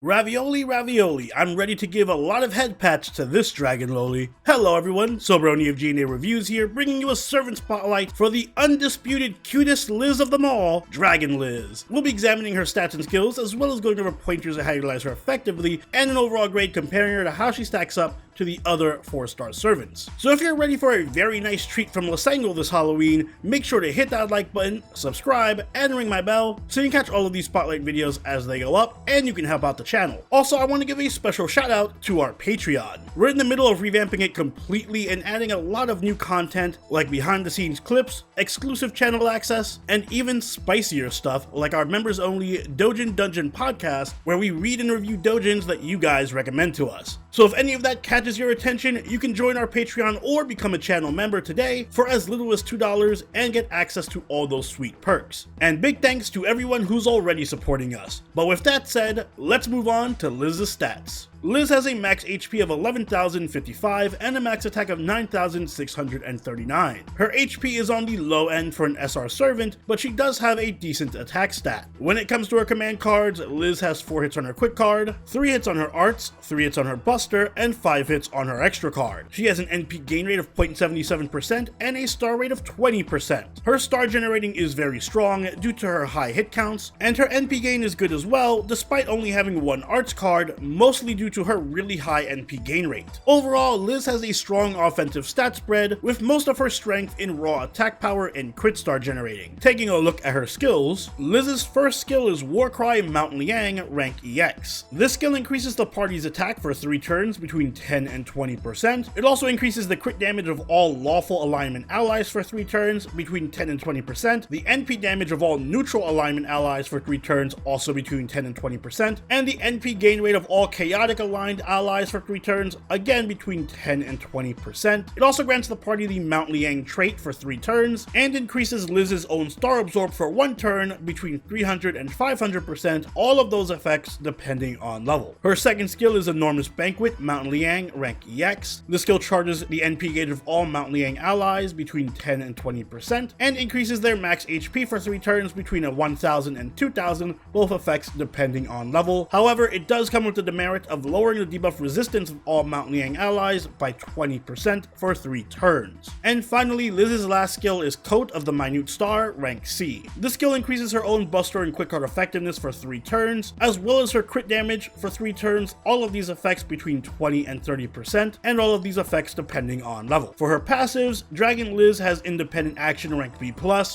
Ravioli, ravioli, I'm ready to give a lot of head pats to this dragon loli. Hello everyone, Sobroni of GNA Reviews here, bringing you a servant spotlight for the undisputed cutest Liz of them all, Dragon Liz. We'll be examining her stats and skills, as well as going over pointers on how to utilize her effectively, and an overall grade comparing her to how she stacks up to the other 4-star servants. So if you're ready for a very nice treat from Lasango this Halloween, make sure to hit that like button, subscribe, and ring my bell so you can catch all of these spotlight videos as they go up, and you can help out the channel. Also, I want to give a special shout out to our Patreon. We're in the middle of revamping it completely and adding a lot of new content like behind the scenes clips, exclusive channel access, and even spicier stuff like our members only Dojin Dungeon podcast, where we read and review dojins that you guys recommend to us. So if any of that catches your attention, you can join our Patreon or become a channel member today for as little as $2 and get access to all those sweet perks. And big thanks to everyone who's already supporting us. But with that said, let's move on to Liz's stats. Liz has a max HP of 11,055 and a max attack of 9,639. Her HP is on the low end for an SR servant, but she does have a decent attack stat. When it comes to her command cards, Liz has 4 hits on her quick card, 3 hits on her arts, 3 hits on her buster, and 5 hits on her extra card. She has an NP gain rate of 0.77% and a star rate of 20%. Her star generating is very strong due to her high hit counts, and her NP gain is good as well despite only having 1 arts card, mostly due to her really high NP gain rate. Overall, Liz has a strong offensive stat spread, with most of her strength in raw attack power and crit star generating. Taking a look at her skills, Liz's first skill is Warcry Mount Liang, rank EX. This skill increases the party's attack for 3 turns between 10 and 20%. It also increases the crit damage of all lawful alignment allies for 3 turns between 10 and 20%, the NP damage of all neutral alignment allies for 3 turns also between 10 and 20%, and the NP gain rate of all chaotic aligned allies for 3 turns, again between 10 and 20%. It also grants the party the Mount Liang trait for 3 turns, and increases Liz's own star absorb for 1 turn between 300 and 500%, all of those effects depending on level. Her second skill is Enormous Banquet, Mount Liang, rank EX. This skill charges the NP gauge of all Mount Liang allies between 10 and 20%, and increases their max HP for 3 turns between 1,000 and 2,000, both effects depending on level. However, it does come with the demerit of lowering the debuff resistance of all Mount Liang allies by 20% for 3 turns. And finally, Liz's last skill is Coat of the Minute Star, rank C. This skill increases her own buster and quick card effectiveness for 3 turns, as well as her crit damage for 3 turns, all of these effects between 20 and 30%, and all of these effects depending on level. For her passives, Dragon Liz has Independent Action, rank B+,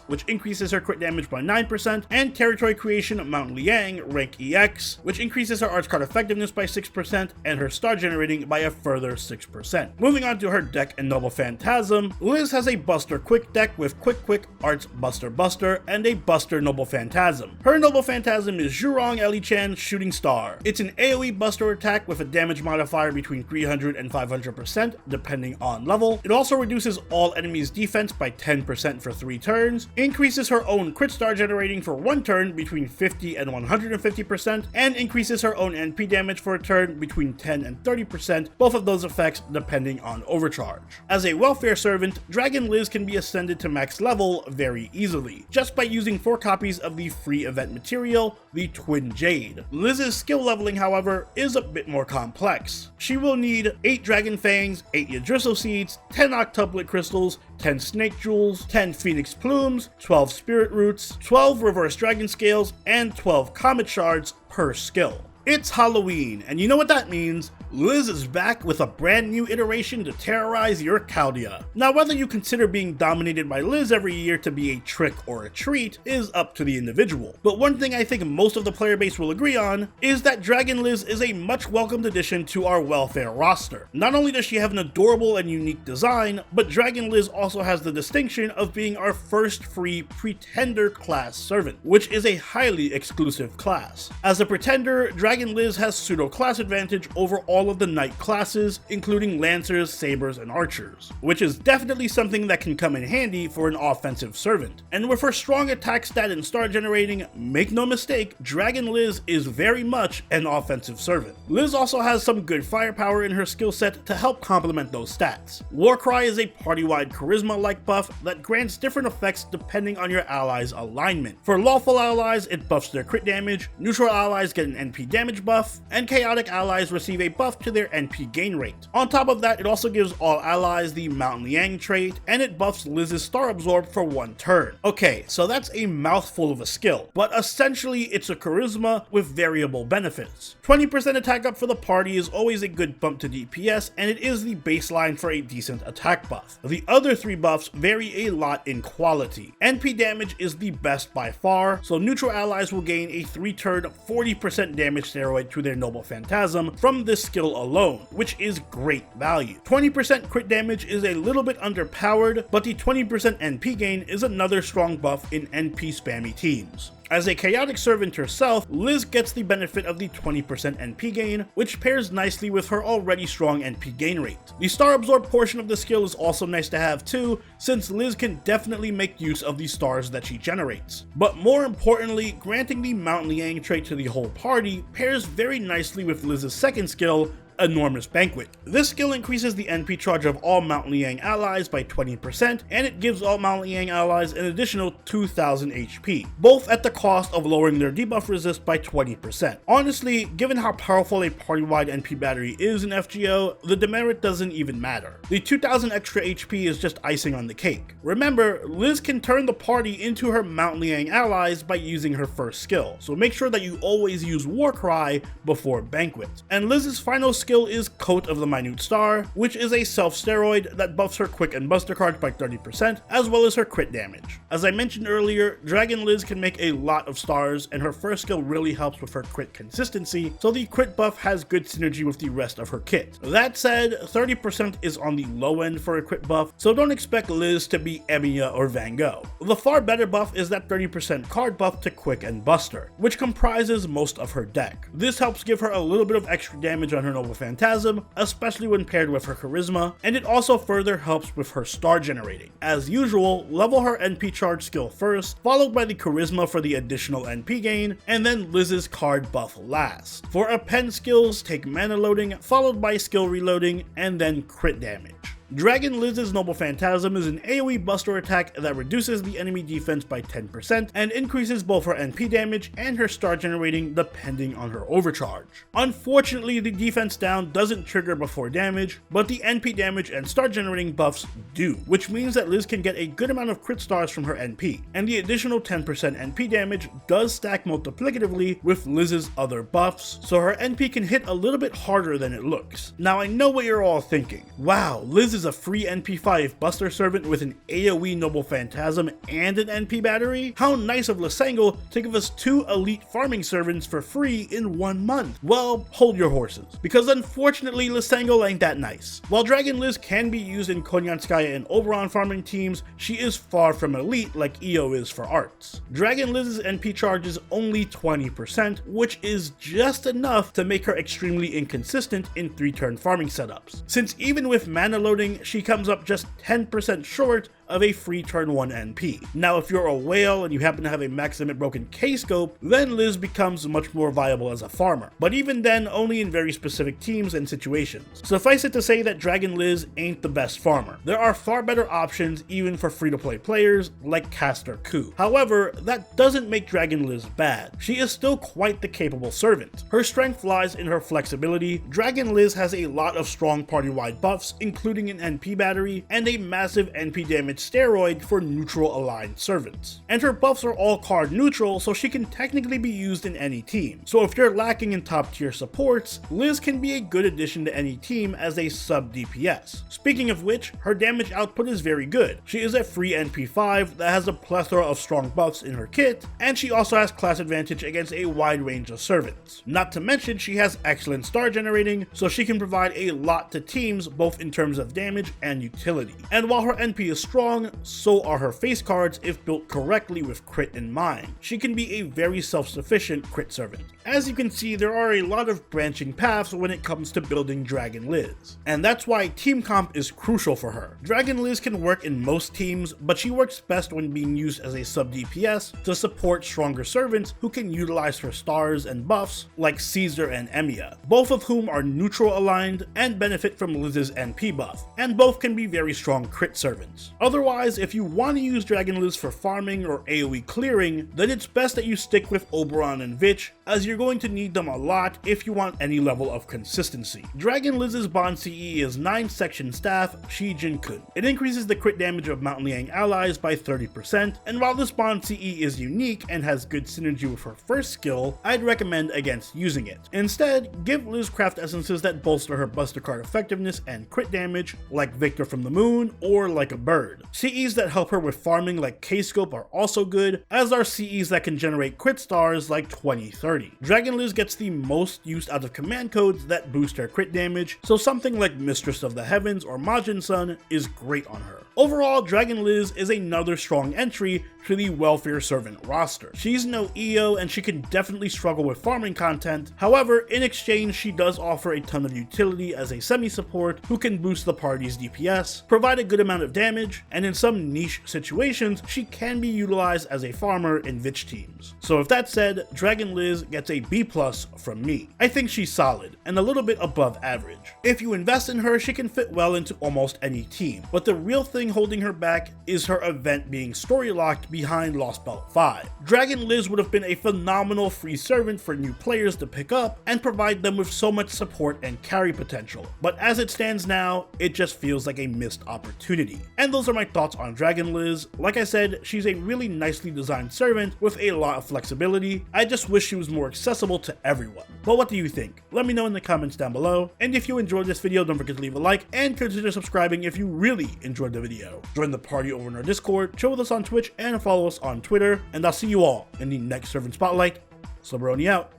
which increases her crit damage by 9%, and Territory Creation, Mount Liang, rank EX, which increases her arts card effectiveness by 6%, and her star generating by a further 6%. Moving on to her deck and Noble Phantasm, Liz has a Buster Quick deck with Quick, Arts Buster Buster, and a Buster Noble Phantasm. Her Noble Phantasm is Zhurong Eli-Chan Shooting Star. It's an AoE Buster attack with a damage modifier between 300 and 500% depending on level. It also reduces all enemies' defense by 10% for 3 turns, increases her own crit star generating for 1 turn between 50 and 150%, and increases her own NP damage for a turn between 10 and 30%, both of those effects depending on overcharge. As a welfare servant, Dragon Liz can be ascended to max level very easily, just by using 4 copies of the free event material, the Twin Jade. Liz's skill leveling, however, is a bit more complex. She will need 8 Dragon Fangs, 8 Yggdrasil Seeds, 10 Octuplet Crystals, 10 Snake Jewels, 10 Phoenix Plumes, 12 Spirit Roots, 12 Reverse Dragon Scales, and 12 Comet Shards per skill. It's Halloween, and you know what that means. Liz is back with a brand new iteration to terrorize your Chaldea. Now, whether you consider being dominated by Liz every year to be a trick or a treat is up to the individual. But one thing I think most of the player base will agree on is that Dragon Liz is a much welcomed addition to our welfare roster. Not only does she have an adorable and unique design, but Dragon Liz also has the distinction of being our first free Pretender class servant, which is a highly exclusive class. As a Pretender, Dragon Liz has pseudo class advantage over all of the knight classes, including lancers, sabers, and archers, which is definitely something that can come in handy for an offensive servant. And with her strong attack stat and star generating, make no mistake, Dragon Liz is very much an offensive servant. Liz also has some good firepower in her skill set to help complement those stats. Warcry is a party-wide charisma-like buff that grants different effects depending on your allies' alignment. For lawful allies, it buffs their crit damage, neutral allies get an NP damage damage buff, and chaotic allies receive a buff to their NP gain rate. On top of that, it also gives all allies the Mountain Liang trait, and it buffs Liz's Star Absorb for 1 turn. Okay, so that's a mouthful of a skill, but essentially it's a charisma with variable benefits. 20% attack up for the party is always a good bump to DPS, and it is the baseline for a decent attack buff. The other 3 buffs vary a lot in quality. NP damage is the best by far, so neutral allies will gain a 3-turn 40% damage steroid to their Noble Phantasm from this skill alone, which is great value. 20% crit damage is a little bit underpowered, but the 20% NP gain is another strong buff in NP spammy teams. As a chaotic servant herself, Liz gets the benefit of the 20% NP gain, which pairs nicely with her already strong NP gain rate. The Star Absorb portion of the skill is also nice to have too, since Liz can definitely make use of the stars that she generates. But more importantly, granting the Mountain Liang trait to the whole party pairs very nicely with Liz's second skill, Enormous Banquet. This skill increases the NP charge of all Mountain Liang allies by 20%, and it gives all Mountain Liang allies an additional 2000 HP, both at the cost of lowering their debuff resist by 20%. Honestly, given how powerful a party-wide NP battery is in FGO, the demerit doesn't even matter. The 2000 extra HP is just icing on the cake. Remember, Liz can turn the party into her Mountain Liang allies by using her first skill, so make sure that you always use Warcry before Banquet. And Liz's final skill is Coat of the Minute Star, which is a self-steroid that buffs her quick and buster cards by 30%, as well as her crit damage. As I mentioned earlier, Dragon Liz can make a lot of stars, and her first skill really helps with her crit consistency, so the crit buff has good synergy with the rest of her kit. That said, 30% is on the low end for a crit buff, so don't expect Liz to be Emiya or Van Gogh. The far better buff is that 30% card buff to quick and buster, which comprises most of her deck. This helps give her a little bit of extra damage on her Noble Phantasm, especially when paired with her charisma, and it also further helps with her star generating. As usual, level her NP charge skill first, followed by the charisma for the additional NP gain, and then Liz's card buff last. For append skills, take mana loading, followed by skill reloading, and then crit damage. Dragon Liz's Noble Phantasm is an AoE buster attack that reduces the enemy defense by 10% and increases both her NP damage and her star generating depending on her overcharge. Unfortunately, the defense down doesn't trigger before damage, but the NP damage and star generating buffs do, which means that Liz can get a good amount of crit stars from her NP, and the additional 10% NP damage does stack multiplicatively with Liz's other buffs, so her NP can hit a little bit harder than it looks. Now I know what you're all thinking. Wow, Liz is a free NP5 Buster Servant with an AoE Noble Phantasm and an NP battery? How nice of Lysangle to give us 2 elite farming servants for free in 1 month. Well, hold your horses, because unfortunately Lysangle ain't that nice. While Dragon Liz can be used in Konyanskaya and Oberon farming teams, she is far from elite like EO is for arts. Dragon Liz's NP charge is only 20%, which is just enough to make her extremely inconsistent in 3-turn farming setups, since even with mana loading, she comes up just 10% short of a free turn 1 NP. Now if you're a whale and you happen to have a max limit broken K-scope, then Liz becomes much more viable as a farmer, but even then only in very specific teams and situations. Suffice it to say that Dragon Liz ain't the best farmer. There are far better options even for free-to-play players like Caster Ku. However, that doesn't make Dragon Liz bad. She is still quite the capable servant. Her strength lies in her flexibility. Dragon Liz has a lot of strong party-wide buffs, including an NP battery and a massive NP damage steroid for neutral aligned servants. And her buffs are all card neutral, so she can technically be used in any team. So if you're lacking in top tier supports, Liz can be a good addition to any team as a sub DPS. Speaking of which, her damage output is very good. She is a free NP5 that has a plethora of strong buffs in her kit, and she also has class advantage against a wide range of servants. Not to mention she has excellent star generating, so she can provide a lot to teams both in terms of damage and utility. And while her NP is strong, so are her face cards if built correctly with crit in mind. She can be a very self-sufficient crit servant. As you can see, there are a lot of branching paths when it comes to building Dragon Liz, and that's why team comp is crucial for her. Dragon Liz can work in most teams, but she works best when being used as a sub DPS to support stronger servants who can utilize her stars and buffs like Caesar and Emiya, both of whom are neutral aligned and benefit from Liz's NP buff, and both can be very strong crit servants. Other Otherwise, if you want to use Dragon Liz for farming or AoE clearing, then it's best that you stick with Oberon and Vich, as you're going to need them a lot if you want any level of consistency. Dragon Liz's Bond CE is 9 section staff, Shi Jin Kun. It increases the crit damage of Mountain Liang allies by 30%, and while this Bond CE is unique and has good synergy with her first skill, I'd recommend against using it. Instead, give Liz craft essences that bolster her Buster Card effectiveness and crit damage, like Victor from the Moon or like a bird. CEs that help her with farming like K-Scope are also good, as are CEs that can generate crit stars like 2030. Dragon Liz gets the most use out of command codes that boost her crit damage, so something like Mistress of the Heavens or Majin Sun is great on her. Overall, Dragon Liz is another strong entry to the Welfare Servant roster. She's no EO and she can definitely struggle with farming content. However, in exchange, she does offer a ton of utility as a semi-support who can boost the party's DPS, provide a good amount of damage, and in some niche situations, she can be utilized as a farmer in Vich teams. So with that said, Dragon Liz gets a B+ from me. I think she's solid and a little bit above average. If you invest in her, she can fit well into almost any team, but the real thing holding her back is her event being story locked behind Lost Belt 5. Dragon Liz would have been a phenomenal free servant for new players to pick up and provide them with so much support and carry potential, but as it stands now, it just feels like a missed opportunity. And those are my thoughts on Dragon Liz. Like I said, she's a really nicely designed servant with a lot of flexibility. I just wish she was more accessible to everyone. But what do you think? Let me know in the comments down below, and if you enjoyed this video, don't forget to leave a like and consider subscribing if you really enjoyed the video. Join the party over in our Discord, chill with us on Twitch, and follow us on Twitter, and I'll see you all in the next Servant Spotlight. Soberoni out.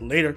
Later.